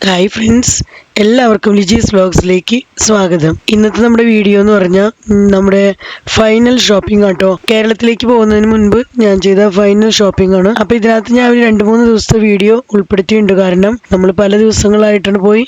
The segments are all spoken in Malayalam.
ഹായ് ഫ്രണ്ട്സ്, എല്ലാവർക്കും ലിജീസ് വ്ലോഗ്സിലേക്ക് സ്വാഗതം. ഇന്നത്തെ നമ്മുടെ വീഡിയോ എന്ന് പറഞ്ഞാൽ നമ്മുടെ ഫൈനൽ ഷോപ്പിംഗ് ആട്ടോ. കേരളത്തിലേക്ക് പോകുന്നതിന് മുൻപ് ഞാൻ ചെയ്ത ഫൈനൽ ഷോപ്പിംഗ് ആണ്. അപ്പോൾ ഇതിനകത്ത് ഞാൻ ഒരു 2-3 ദിവസത്തെ വീഡിയോ ഉൾപ്പെടുത്തിയിട്ടുണ്ട്. കാരണം നമ്മൾ പല ദിവസങ്ങളായിട്ടാണ് പോയി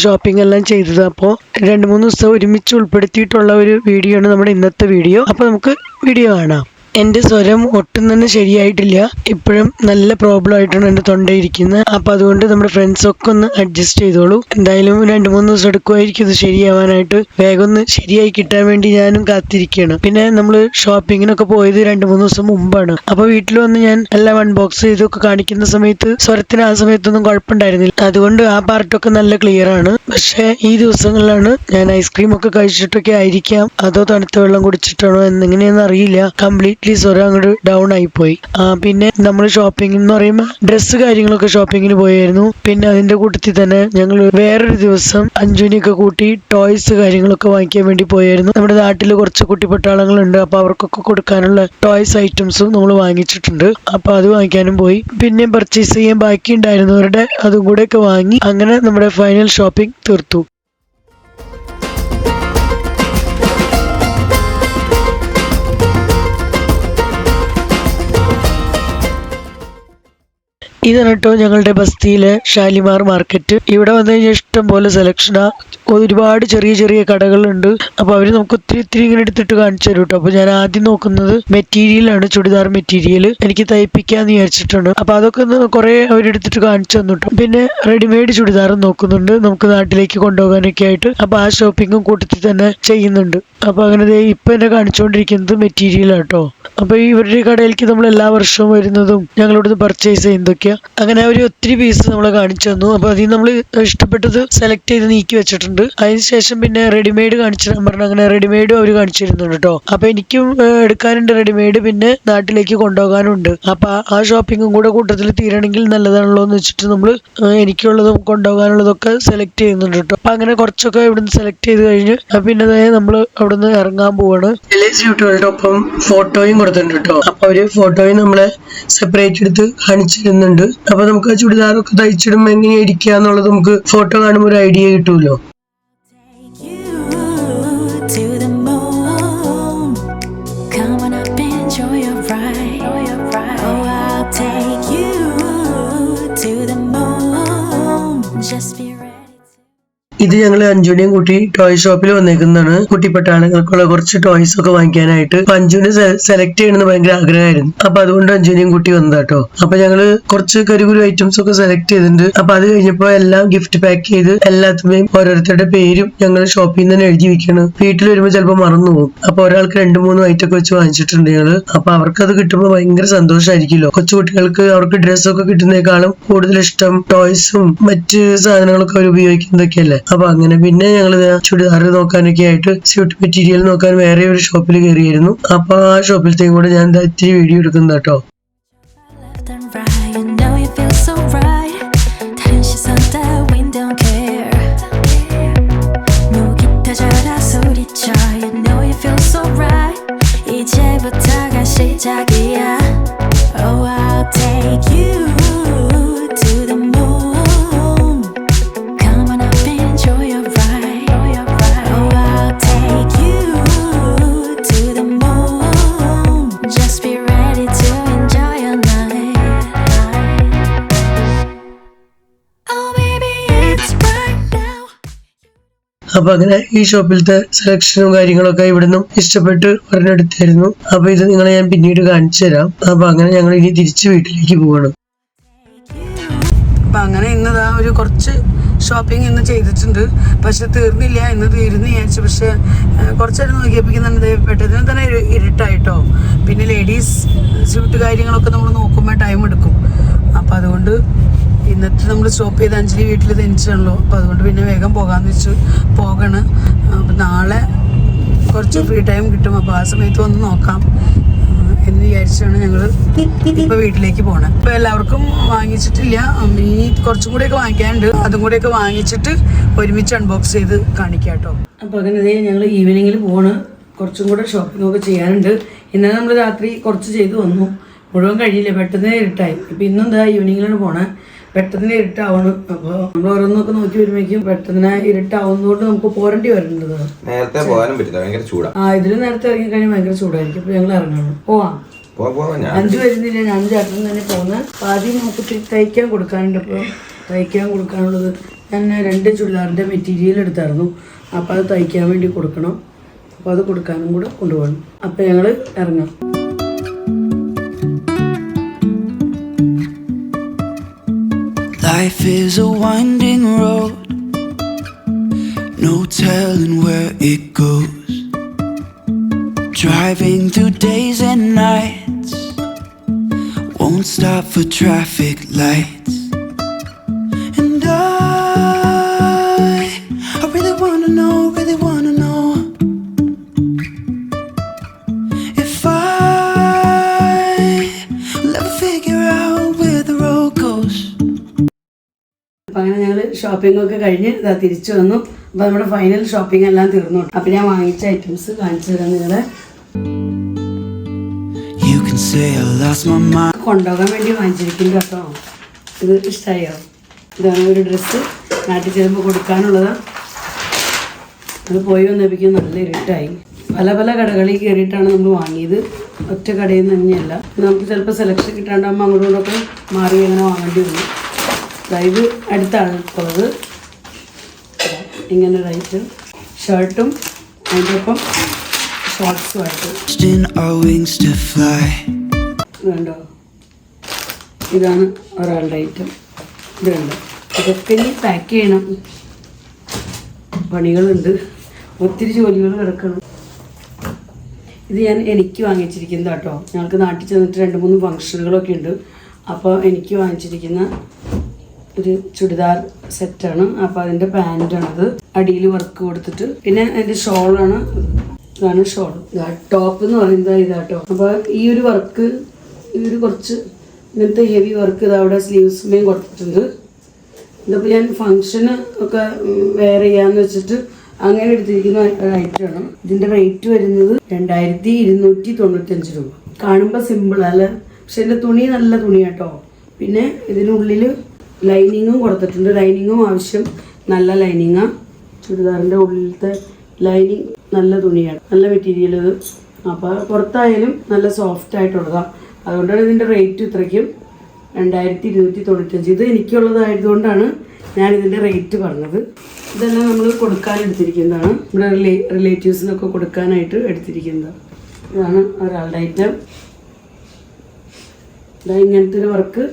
ഷോപ്പിംഗ് എല്ലാം ചെയ്തത്. അപ്പോൾ 2-3 ദിവസം ഒരുമിച്ച് ഉൾപ്പെടുത്തിയിട്ടുള്ള ഒരു വീഡിയോ ആണ് നമ്മുടെ ഇന്നത്തെ വീഡിയോ. അപ്പോൾ നമുക്ക് വീഡിയോ കാണാം. എൻ്റെ സ്വരം ഒട്ടും തന്നെ ശരിയായിട്ടില്ല. ഇപ്പോഴും നല്ല പ്രോബ്ലം ആയിട്ടാണ് എൻ്റെ തൊണ്ടയിരിക്കുന്നത്. അപ്പോൾ അതുകൊണ്ട് നമ്മുടെ ഫ്രണ്ട്സൊക്കെ ഒന്ന് അഡ്ജസ്റ്റ് ചെയ്തോളൂ. എന്തായാലും 2-3 ദിവസം എടുക്കുമായിരിക്കും ഇത് ശരിയാവാനായിട്ട്. വേഗം ഒന്ന് ശരിയായി കിട്ടാൻ വേണ്ടി ഞാനും കാത്തിരിക്കുകയാണ്. പിന്നെ നമ്മൾ ഷോപ്പിങ്ങിനൊക്കെ പോയത് 2-3 ദിവസം മുമ്പാണ്. അപ്പോൾ വീട്ടിൽ വന്ന് ഞാൻ എല്ലാം അൺബോക്സ് ചെയ്തൊക്കെ കാണിക്കുന്ന സമയത്ത് സ്വരത്തിന് ആ സമയത്തൊന്നും കുഴപ്പമുണ്ടായിരുന്നില്ല. അതുകൊണ്ട് ആ പാർട്ടൊക്കെ നല്ല ക്ലിയർ ആണ്. പക്ഷേ ഈ ദിവസങ്ങളിലാണ് ഞാൻ ഐസ്ക്രീം ഒക്കെ കഴിച്ചിട്ടൊക്കെ ആയിരിക്കാം, അതോ തണുത്ത വെള്ളം കുടിച്ചിട്ടാണോ എന്നെങ്ങനെയൊന്നും അറിയില്ല, കംപ്ലീറ്റ് സ്വരം അങ്ങോട്ട് ഡൗൺ ആയിപ്പോയി. പിന്നെ നമ്മൾ ഷോപ്പിംഗ് എന്ന് പറയുമ്പോൾ ഡ്രസ്സ് കാര്യങ്ങളൊക്കെ ഷോപ്പിങ്ങിന് പോയായിരുന്നു. പിന്നെ അതിന്റെ കൂട്ടത്തിൽ തന്നെ ഞങ്ങൾ വേറൊരു ദിവസം അഞ്ജുനെയൊക്കെ കൂട്ടി ടോയ്സ് കാര്യങ്ങളൊക്കെ വാങ്ങിക്കാൻ വേണ്ടി പോയായിരുന്നു. നമ്മുടെ നാട്ടിൽ കുറച്ച് കുട്ടിപ്പട്ടാളങ്ങളുണ്ട്. അപ്പൊ അവർക്കൊക്കെ കൊടുക്കാനുള്ള ടോയ്സ് ഐറ്റംസും നമ്മൾ വാങ്ങിച്ചിട്ടുണ്ട്. അപ്പൊ അത് വാങ്ങിക്കാനും പോയി. പിന്നെ പർച്ചേസ് ചെയ്യാൻ ബാക്കി ഉണ്ടായിരുന്നവരുടെ അതും കൂടെ ഒക്കെ വാങ്ങി. അങ്ങനെ നമ്മുടെ ഫൈനൽ ഷോപ്പിംഗ് തീർത്തു. ഇതാണ് കേട്ടോ ഞങ്ങളുടെ ബസ്തിയിലെ ഷാലിമാർ മാർക്കറ്റ്. ഇവിടെ വന്നു കഴിഞ്ഞാൽ ഇഷ്ടം പോലെ സെലക്ഷനാ. ഒരുപാട് ചെറിയ ചെറിയ കടകളുണ്ട്. അപ്പോൾ അവർ നമുക്ക് ഒത്തിരി ഇങ്ങനെ എടുത്തിട്ട് കാണിച്ചു തരും കേട്ടോ. അപ്പോൾ ഞാൻ ആദ്യം നോക്കുന്നത് മെറ്റീരിയലാണ്, ചുടിദാർ മെറ്റീരിയൽ എനിക്ക് തയ്പ്പിക്കാന്ന് വിചാരിച്ചിട്ടുണ്ട്. അപ്പോൾ അതൊക്കെ ഒന്ന് കുറേ അവരെടുത്തിട്ട് കാണിച്ചു തന്നു കേട്ടോ. പിന്നെ റെഡിമെയ്ഡ് ചുടിദാറും നോക്കുന്നുണ്ട് നമുക്ക് നാട്ടിലേക്ക് കൊണ്ടുപോകാനൊക്കെ ആയിട്ട്. അപ്പോൾ ആ ഷോപ്പിങ്ങും കൂട്ടത്തിൽ തന്നെ ചെയ്യുന്നുണ്ട്. അപ്പോൾ അങ്ങനെ ഇപ്പം എന്നെ കാണിച്ചുകൊണ്ടിരിക്കുന്നത് മെറ്റീരിയലാട്ടോ. അപ്പോൾ ഇവരുടെ കടയിലേക്ക് നമ്മൾ എല്ലാ വർഷവും വരുന്നതും ഞങ്ങളിവിടുന്ന് പർച്ചേസ് ചെയ്യുന്നതൊക്കെയാണ്. അങ്ങനെ അവർ ഒത്തിരി പീസ് നമ്മളെ കാണിച്ചു തന്നു. അപ്പോൾ അതിൽ നമ്മൾ ഇഷ്ടപ്പെട്ടത് സെലക്ട് ചെയ്ത് നീക്കി വെച്ചിട്ടുണ്ട്. അതിനുശേഷം പിന്നെ റെഡിമെയ്ഡ് കാണിച്ചു തരാൻ പറഞ്ഞു. അങ്ങനെ റെഡിമെയ്ഡും അവർ കാണിച്ചു തരുന്നുണ്ട് കേട്ടോ. അപ്പോൾ എനിക്കും എടുക്കാനുണ്ട് റെഡിമെയ്ഡ്, പിന്നെ നാട്ടിലേക്ക് കൊണ്ടുപോകാനുണ്ട്. അപ്പോൾ ആ ഷോപ്പിങ്ങും കൂടെ കൂട്ടത്തിൽ തീരണമെങ്കിൽ നല്ലതാണല്ലോ എന്ന് വെച്ചിട്ട് നമ്മൾ എനിക്കുള്ളതും കൊണ്ടുപോകാനുള്ളതൊക്കെ സെലക്ട് ചെയ്യുന്നുണ്ട് കേട്ടോ. അപ്പം അങ്ങനെ കുറച്ചൊക്കെ ഇവിടുന്ന് സെലക്ട് ചെയ്ത് കഴിഞ്ഞ് പിന്നെ നമ്മൾ അവിടുന്ന് ഇറങ്ങാൻ പോവാണ്. സ്യൂട്ടുകളുടെ ഒപ്പം ഫോട്ടോയും കൊടുത്തിട്ടുണ്ട് കേട്ടോ. അപ്പൊ അവര് ഫോട്ടോയും നമ്മളെ സെപ്പറേറ്റ് എടുത്ത് കാണിച്ചിരുന്നുണ്ട്. അപ്പൊ നമുക്ക് ആ ചുടിദാറൊക്കെ തയ്ച്ചിടുമ്പോ എങ്ങനെയാ ഇരിക്കുക എന്നുള്ളത് നമുക്ക് ഫോട്ടോ കാണുമ്പോൾ ഒരു ഐഡിയ കിട്ടുമല്ലോ. ഇത് ഞങ്ങൾ അഞ്ജുനെയും കൂട്ടി ടോയ് ഷോപ്പിൽ വന്നേക്കുന്നതാണ്. കുട്ടിപ്പട്ടാളങ്ങൾക്കുള്ള കുറച്ച് ടോയ്സ് ഒക്കെ വാങ്ങിക്കാനായിട്ട്. അഞ്ജുനെ സെലക്ട് ചെയ്യണമെന്ന് ഭയങ്കര ആഗ്രഹമായിരുന്നു. അപ്പൊ അതുകൊണ്ട് അഞ്ജുനെയും കൂട്ടി വന്നതാട്ടോ. അപ്പൊ ഞങ്ങള് കുറച്ച് കരികുരു ഐറ്റംസ് ഒക്കെ സെലക്ട് ചെയ്തിട്ടുണ്ട്. അപ്പൊ അത് കഴിഞ്ഞപ്പോ എല്ലാം ഗിഫ്റ്റ് പാക്ക് ചെയ്ത് എല്ലാത്തുമേയും ഓരോരുത്തരുടെ പേരും ഞങ്ങൾ ഷോപ്പിൽ നിന്ന് തന്നെ എഴുതി വെക്കണം. വീട്ടിൽ വരുമ്പോൾ ചിലപ്പോൾ മറന്നു പോകും. അപ്പൊ ഒരാൾക്ക് 2-3 ഐറ്റം ഒക്കെ വെച്ച് വാങ്ങിച്ചിട്ടുണ്ട് ഞങ്ങള്. അപ്പൊ അവർക്ക് അത് കിട്ടുമ്പോൾ ഭയങ്കര സന്തോഷമായിരിക്കുമല്ലോ. കൊച്ചു കുട്ടികൾക്ക് അവർക്ക് ഡ്രസ്സൊക്കെ കിട്ടുന്നേക്കാളും കൂടുതൽ ഇഷ്ടം ടോയ്സും മറ്റ് സാധനങ്ങളൊക്കെ അവർ ഉപയോഗിക്കുന്നതൊക്കെയല്ലേ. അപ്പൊ അങ്ങനെ പിന്നെ ഞങ്ങൾ ചുടിദാർ നോക്കാനൊക്കെ ആയിട്ട് സ്യൂട്ട് മെറ്റീരിയൽ നോക്കാൻ വേറെ ഒരു ഷോപ്പിൽ കയറിയായിരുന്നു. അപ്പൊ ആ ഷോപ്പിലത്തേക്കും കൂടെ ഞാൻ ഇത്തിരി വീഡിയോ എടുക്കുന്ന കേട്ടോ. അപ്പൊ അങ്ങനെ ഈ ഷോപ്പിലത്തെ സെലക്ഷനും കാര്യങ്ങളൊക്കെ ഇവിടുന്ന് ഇഷ്ടപ്പെട്ട് ഒരെണ്ണെടുത്തായിരുന്നു. അപ്പൊ ഇത് നിങ്ങളെ ഞാൻ പിന്നീട് കാണിച്ചു തരാം. അപ്പൊ അങ്ങനെ ഞങ്ങൾ ഇനി തിരിച്ച് വീട്ടിലേക്ക് പോവാണ്. അപ്പൊ അങ്ങനെ ഇന്നതാ ഒരു കുറച്ച് ഷോപ്പിംഗ് ഇന്ന് ചെയ്തിട്ടുണ്ട്. പക്ഷെ തീർന്നില്ല, ഇന്ന് തീർന്ന് വിചാരിച്ചു. പക്ഷെ കുറച്ചേരം നോക്കിയപ്പോഴേക്കും പെട്ടെന്ന് തന്നെ ഇരുട്ടായിട്ടോ. പിന്നെ ലേഡീസ് ഷൂട്ട് കാര്യങ്ങളൊക്കെ നമ്മൾ നോക്കുമ്പോൾ ടൈം എടുക്കും. അപ്പം അതുകൊണ്ട് ഇന്നത്തെ നമ്മൾ സ്റ്റോപ്പ് ചെയ്ത് അഞ്ജലി വീട്ടിൽ തനിച്ചാണല്ലോ. അപ്പോൾ അതുകൊണ്ട് പിന്നെ വേഗം പോകാമെന്ന് വെച്ച് പോകണം. അപ്പം നാളെ കുറച്ച് ഫ്രീ ടൈം കിട്ടും. അപ്പോൾ ആ സമയത്ത് ഒന്ന് നോക്കാം എന്ന് വിചാരിച്ചാണ് ഞങ്ങൾ ഇപ്പോൾ വീട്ടിലേക്ക് പോകണം. ഇപ്പോൾ എല്ലാവർക്കും വാങ്ങിച്ചിട്ടില്ല, ഈ കുറച്ചും കൂടെയൊക്കെ വാങ്ങിക്കാനുണ്ട്. അതും കൂടെയൊക്കെ വാങ്ങിച്ചിട്ട് ഒരുമിച്ച് അൺബോക്സ് ചെയ്ത് കാണിക്കാം കേട്ടോ. അപ്പോൾ അങ്ങനെ ഞങ്ങൾ ഈവനിങ്ങിൽ പോകണം. കുറച്ചും കൂടെ ഷോപ്പിംഗ് ഒക്കെ ചെയ്യാനുണ്ട്. ഇന്നലെ നമ്മൾ രാത്രി കുറച്ച് ചെയ്ത് വന്നു, മുഴുവൻ കഴിയില്ല, പെട്ടെന്ന് ഇരുട്ടായി. ഇപ്പം ഇന്നും എന്താ ഈവനിങ്ങിലാണ് പോണേ. പെട്ടെന്ന് ഇരുട്ടാവണം. അപ്പോൾ നമ്മൾ ഓരോന്നൊക്കെ നോക്കി വരുമ്പോഴേക്കും പെട്ടെന്ന് ഇരുട്ടാവുന്നതുകൊണ്ട് നമുക്ക് പോരേണ്ടി വരുന്നത്. നേരത്തെ പോകാനും പറ്റില്ല, ഭയങ്കര ചൂടാ. ഇതിൽ നേരത്തെ ഇറങ്ങി കഴിഞ്ഞാൽ ഭയങ്കര ചൂടായിരിക്കും. അപ്പൊ ഞങ്ങൾ ഇറങ്ങണം. പോവാം. അഞ്ചു വരുന്നില്ല, ഞാൻ ചേട്ടൻ തന്നെ പോകുന്നത്. ആദ്യം നമുക്ക് തയ്ക്കാൻ കൊടുക്കാനുണ്ട്. അപ്പോൾ തയ്ക്കാൻ കൊടുക്കാനുള്ളത് ഞാൻ 2 ചുരിദാറിന്റെ മെറ്റീരിയൽ എടുത്തായിരുന്നു. അപ്പോൾ അത് തയ്ക്കാൻ വേണ്ടി കൊടുക്കണം. അപ്പോൾ അത് കൊടുക്കാനും കൂടെ കൊണ്ടുപോകണം. അപ്പോൾ ഞങ്ങൾ ഇറങ്ങാം. Life is a winding road, no telling where it goes. Driving through days and nights, won't stop for traffic lights. And I really wanna know if I'll ever figure out where the road goes. അപ്പം അങ്ങനെ ഞങ്ങൾ ഷോപ്പിംഗ് ഒക്കെ കഴിഞ്ഞ് ഇതാ തിരിച്ചു വന്നു. അപ്പോൾ നമ്മുടെ ഫൈനൽ ഷോപ്പിംഗ് എല്ലാം തീർന്നു. അപ്പം ഞാൻ വാങ്ങിച്ച ഐറ്റംസ് കാണിച്ചു തരാം നിങ്ങളെ. കൊണ്ടുപോകാൻ വേണ്ടി വാങ്ങിച്ചിരിക്കുന്നു കേട്ടോ. ഇത് ഇഷ്ടമായോ? ഇതാണ് ഒരു ഡ്രസ്സ്, നാട്ടിൽ ചെല്ലുമ്പോൾ കൊടുക്കാനുള്ളതാണ്. അത് പോയി വന്നപ്പോഴേക്കും നല്ല ഇരുട്ടായി. പല പല കടകളിൽ കയറിയിട്ടാണ് നമ്മൾ വാങ്ങിയത്, ഒറ്റ കടയിൽ നിന്ന് തന്നെയല്ല. നമുക്ക് ചിലപ്പോൾ സെലക്ഷൻ കിട്ടാണ്ടാകുമ്പോൾ അങ്ങോട്ടും ഇങ്ങോട്ടൊക്കെ മാറി അങ്ങനെ വാങ്ങേണ്ടി വരും. ഇത് അടുത്താണ് ഉള്ളത്. ഇങ്ങനെ റൈറ്റ് ഷർട്ടും അതിൻ്റെ ഒപ്പം ഷോർട്സുമായിട്ട് വേണ്ടോ. ഇതാണ് ഒരാളുടെ ഐറ്റം. ഇത് കണ്ടോ. ഇതൊക്കെ ഇനി പാക്ക് ചെയ്യണം, പണികളുണ്ട്, ഒത്തിരി ജോലികൾ കിടക്കണം. ഇത് ഞാൻ എനിക്ക് വാങ്ങിച്ചിരിക്കുന്നത് കേട്ടോ. ഞങ്ങൾക്ക് നാട്ടിൽ ചെന്നിട്ട് 2-3 ഫംഗ്ഷനുകളൊക്കെ ഉണ്ട്. അപ്പോൾ എനിക്ക് വാങ്ങിച്ചിരിക്കുന്ന ഒരു ചുരിദാർ സെറ്റാണ്. അപ്പോൾ അതിൻ്റെ പാൻറ്റാണത്, അടിയിൽ വർക്ക് കൊടുത്തിട്ട്. പിന്നെ അതിൻ്റെ ഷോളാണ്, ഇതാണ് ഷോൾ. ടോപ്പ് എന്ന് പറയുന്നത് ഇതാട്ടോ. അപ്പോൾ ഈ ഒരു വർക്ക്, ഈ ഒരു കുറച്ച് ഇങ്ങനത്തെ ഹെവി വർക്ക് ഇത് അവിടെ സ്ലീവ്സുമേയും കൊടുത്തിട്ടുണ്ട്. ഇതിപ്പോൾ ഞാൻ ഫംഗ്ഷന് ഒക്കെ വെയർ ചെയ്യാന്ന് വെച്ചിട്ട് അങ്ങനെ എടുത്തിരിക്കുന്ന ഒരു ഐറ്റമാണ്. ഇതിൻ്റെ റേറ്റ് വരുന്നത് 2295 രൂപ. കാണുമ്പോൾ സിമ്പിൾ അല്ല, പക്ഷെ ഇതിൻ്റെ തുണി നല്ല തുണിയാട്ടോ. പിന്നെ ഇതിനുള്ളിൽ ലൈനിങ്ങും കൊടുത്തിട്ടുണ്ട്. ലൈനിങ്ങും ആവശ്യം നല്ല ലൈനിങ്ങാണ്. ചുരിദാറിൻ്റെ ഉള്ളിലത്തെ ലൈനിങ് നല്ല തുണിയാണ്, നല്ല മെറ്റീരിയൽ ഇത്. അപ്പോൾ പുറത്തായാലും നല്ല സോഫ്റ്റ് ആയിട്ടുള്ളതാണ്. അതുകൊണ്ടാണ് ഇതിൻ്റെ റേറ്റ് ഇത്രയ്ക്കും 2295. ഇത് എനിക്കുള്ളതായതുകൊണ്ടാണ് ഞാൻ ഇതിൻ്റെ റേറ്റ് പറഞ്ഞത്. ഇതെല്ലാം നമ്മൾ കൊടുക്കാൻ എടുത്തിരിക്കുന്നതാണ്, നമ്മുടെ റിലേറ്റീവ്സിനൊക്കെ കൊടുക്കാനായിട്ട് എടുത്തിരിക്കുന്നത്. ഇതാണ് ഒരാളുടെ ഐറ്റം. ഇതാ ഇങ്ങനത്തെ ഒരു വർക്ക്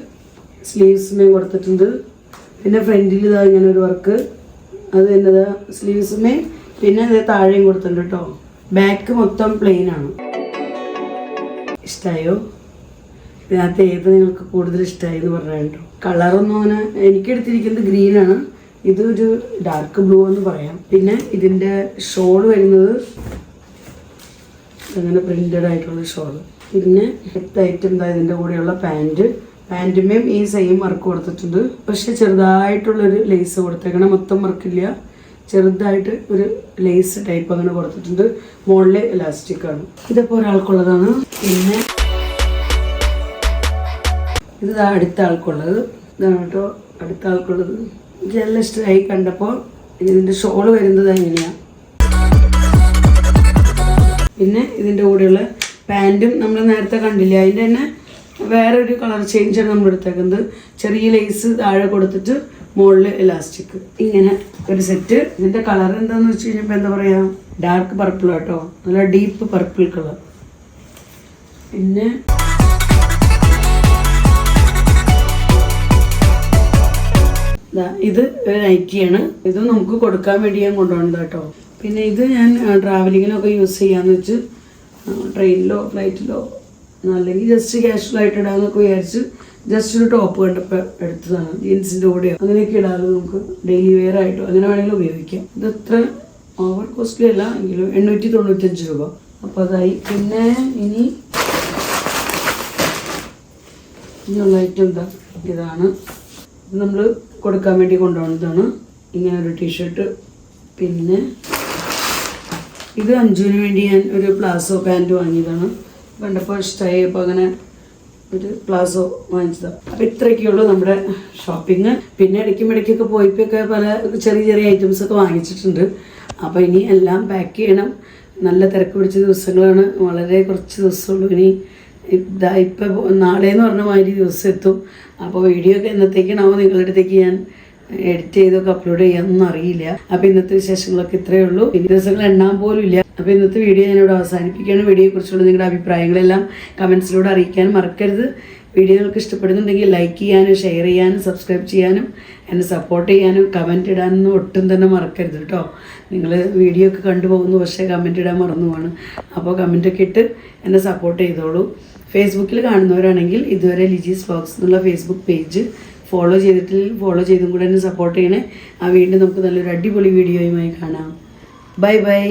സ്ലീവ്സുമേയും കൊടുത്തിട്ടുണ്ട്. പിന്നെ ഫ്രണ്ടിൽ ഇതാ ഇങ്ങനെ ഒരു വർക്ക്, അത് തന്നെ സ്ലീവ്സുമേ പിന്നെ ഇത് താഴെയും കൊടുത്തിട്ടുണ്ട് കേട്ടോ. ബാക്ക് മൊത്തം പ്ലെയിൻ ആണ്. ഇഷ്ടമായോ? ഇതിനകത്ത് ഏത് നിങ്ങൾക്ക് കൂടുതൽ ഇഷ്ടമായി എന്ന് പറഞ്ഞാൽ കേട്ടോ. കളറൊന്നും അങ്ങനെ എനിക്ക് എടുത്തിരിക്കുന്നത് ഗ്രീനാണ്. ഇതൊരു ഡാർക്ക് ബ്ലൂ എന്ന് പറയാം. പിന്നെ ഇതിൻ്റെ ഷോൾ വരുന്നത് അങ്ങനെ പ്രിന്റഡ് ആയിട്ടുള്ള ഷോള്. പിന്നെ അടുത്ത ഐറ്റം എന്താ ഇതിൻ്റെ കൂടെയുള്ള പാൻറ്റുമേയും ഈ സെയിം വർക്ക് കൊടുത്തിട്ടുണ്ട്. പക്ഷെ ചെറുതായിട്ടുള്ളൊരു ലേസ് കൊടുത്തേക്കണം, മൊത്തം വർക്കില്ല, ചെറുതായിട്ട് ഒരു ലേസ് ടൈപ്പ് അങ്ങനെ കൊടുത്തിട്ടുണ്ട്. മുകളിലെ ഇലാസ്റ്റിക് ആണ്. ഇതിപ്പോൾ ഒരാൾക്കുള്ളതാണ്. പിന്നെ ഇത് അടുത്ത ആൾക്കുള്ളത് ഇതാണ് കേട്ടോ. അടുത്ത ആൾക്കുള്ളത് ഇതെല്ലാം ഇഷ്ടമായി കണ്ടപ്പോൾ. ഇതിൻ്റെ ഷോള് വരുന്നത് എങ്ങനെയാണ്. പിന്നെ ഇതിൻ്റെ കൂടെയുള്ള പാൻറ്റും നമ്മൾ നേരത്തെ കണ്ടില്ല, അതിൻ്റെ തന്നെ വേറൊരു കളർ ചേഞ്ചാണ് നമ്മൾ എടുത്തേക്കുന്നത്. ചെറിയ ലേസ് താഴെ കൊടുത്തിട്ട് മുകളിൽ ഇലാസ്റ്റിക്, ഇങ്ങനെ ഒരു സെറ്റ്. ഇതിൻ്റെ കളർ എന്താണെന്ന് വെച്ച് കഴിഞ്ഞപ്പോൾ എന്താ പറയുക, ഡാർക്ക് പർപ്പിൾ കേട്ടോ, നല്ല ഡീപ്പ് പർപ്പിൾ കളർ. പിന്നെ ഇത് ഒരു നൈറ്റിയാണ്. ഇത് നമുക്ക് കൊടുക്കാൻ വേണ്ടി ഞാൻ കൊണ്ടുപോകുന്നത് കേട്ടോ. പിന്നെ ഇത് ഞാൻ ട്രാവലിങ്ങിനൊക്കെ യൂസ് ചെയ്യാന്ന് വെച്ച് ട്രെയിനിലോ ഫ്ലൈറ്റിലോ അല്ലെങ്കിൽ ജസ്റ്റ് കാഷ്വൽ ആയിട്ട് ഇടാന്നൊക്കെ വിചാരിച്ച് ജസ്റ്റ് ഒരു ടോപ്പ് കണ്ടപ്പോൾ എടുത്തതാണ്. ജീൻസിൻ്റെ കൂടെയോ അങ്ങനെയൊക്കെ ഇടാതെ നമുക്ക് ഡെയിലി വെയർ ആയിട്ടോ അങ്ങനെ വേണമെങ്കിലും ഉപയോഗിക്കാം. ഇത് അത്ര ഓവർ കോസ്റ്റ്ലി അല്ല എങ്കിലും 895 രൂപ. അപ്പോൾ അതായി. പിന്നെ ഇനിയുള്ള ഐറ്റം എന്താ, ഇതാണ്. ഇത് നമ്മൾ കൊടുക്കാൻ വേണ്ടി കൊണ്ടുപോകുന്നതാണ്. ഇങ്ങനെ ഒരു ടീഷർട്ട്. പിന്നെ ഇത് അഞ്ജുവിന് വേണ്ടി ഞാൻ ഒരു പ്ലാസോ പാൻറ്റ് വാങ്ങിയതാണ്. കണ്ടപ്പോൾ ഇഷ്ടമായി. അപ്പോൾ അങ്ങനെ ഒരു പ്ലാസോ വാങ്ങിച്ചതാണ്. അപ്പോൾ ഇത്രയൊക്കെയുള്ളൂ നമ്മുടെ ഷോപ്പിംഗ്. പിന്നെ ഇടയ്ക്കൊക്കെ പോയപ്പോഴൊക്കെ പല ചെറിയ ചെറിയ ഐറ്റംസൊക്കെ വാങ്ങിച്ചിട്ടുണ്ട്. അപ്പോൾ ഇനി എല്ലാം പാക്ക് ചെയ്യണം. നല്ല തിരക്ക് പിടിച്ച ദിവസങ്ങളാണ്. വളരെ കുറച്ച് ദിവസമുള്ളൂ ഇനി. ഇപ്പം നാളെയെന്ന് പറഞ്ഞ മാതിരി ദിവസം എത്തും. അപ്പോൾ വീഡിയോ ഒക്കെ എന്നത്തേക്കാണാവോ നിങ്ങളുടെ അടുത്തേക്ക് ഞാൻ എഡിറ്റ് ചെയ്തൊക്കെ അപ്ലോഡ് ചെയ്യാനൊന്നും അറിയില്ല. അപ്പോൾ ഇന്നത്തെ വിശേഷങ്ങളൊക്കെ ഇത്രയേ ഉള്ളൂ. ഇനി ദിവസങ്ങൾ എണ്ണാൻ പോലും ഇല്ല. അപ്പോൾ ഇന്നത്തെ വീഡിയോ ഞാനിവിടെ അവസാനിപ്പിക്കുകയാണ്. വീഡിയോയെക്കുറിച്ചുള്ള നിങ്ങളുടെ അഭിപ്രായങ്ങളെല്ലാം കമൻസിലൂടെ അറിയിക്കാനും മറക്കരുത്. വീഡിയോ നിങ്ങൾക്ക് ഇഷ്ടപ്പെടുന്നുണ്ടെങ്കിൽ ലൈക്ക് ചെയ്യാനും ഷെയർ ചെയ്യാനും സബ്സ്ക്രൈബ് ചെയ്യാനും എന്നെ സപ്പോർട്ട് ചെയ്യാനും കമൻറ്റ് ഇടാനൊന്നും ഒട്ടും തന്നെ മറക്കരുത് കേട്ടോ. നിങ്ങൾ വീഡിയോ ഒക്കെ കണ്ടുപോകുന്നു, പക്ഷേ കമൻറ്റ് ഇടാൻ മറന്നു പോവാണ്. അപ്പോൾ കമൻറ്റൊക്കെ ഇട്ട് എന്നെ സപ്പോർട്ട് ചെയ്തോളൂ. ഫേസ്ബുക്കിൽ കാണുന്നവരാണെങ്കിൽ ഇതുവരെ ലിജീസ് വ്ലോഗ്സ് എന്നുള്ള ഫേസ്ബുക്ക് പേജ് ഫോളോ ചെയ്തിട്ടില്ലെങ്കിൽ ഫോളോ ചെയ്തും കൂടെ എന്നെ സപ്പോർട്ട് ചെയ്യണേ. വീണ്ടും നമുക്ക് നല്ലൊരു അടിപൊളി വീഡിയോയുമായി കാണാം. Bye bye.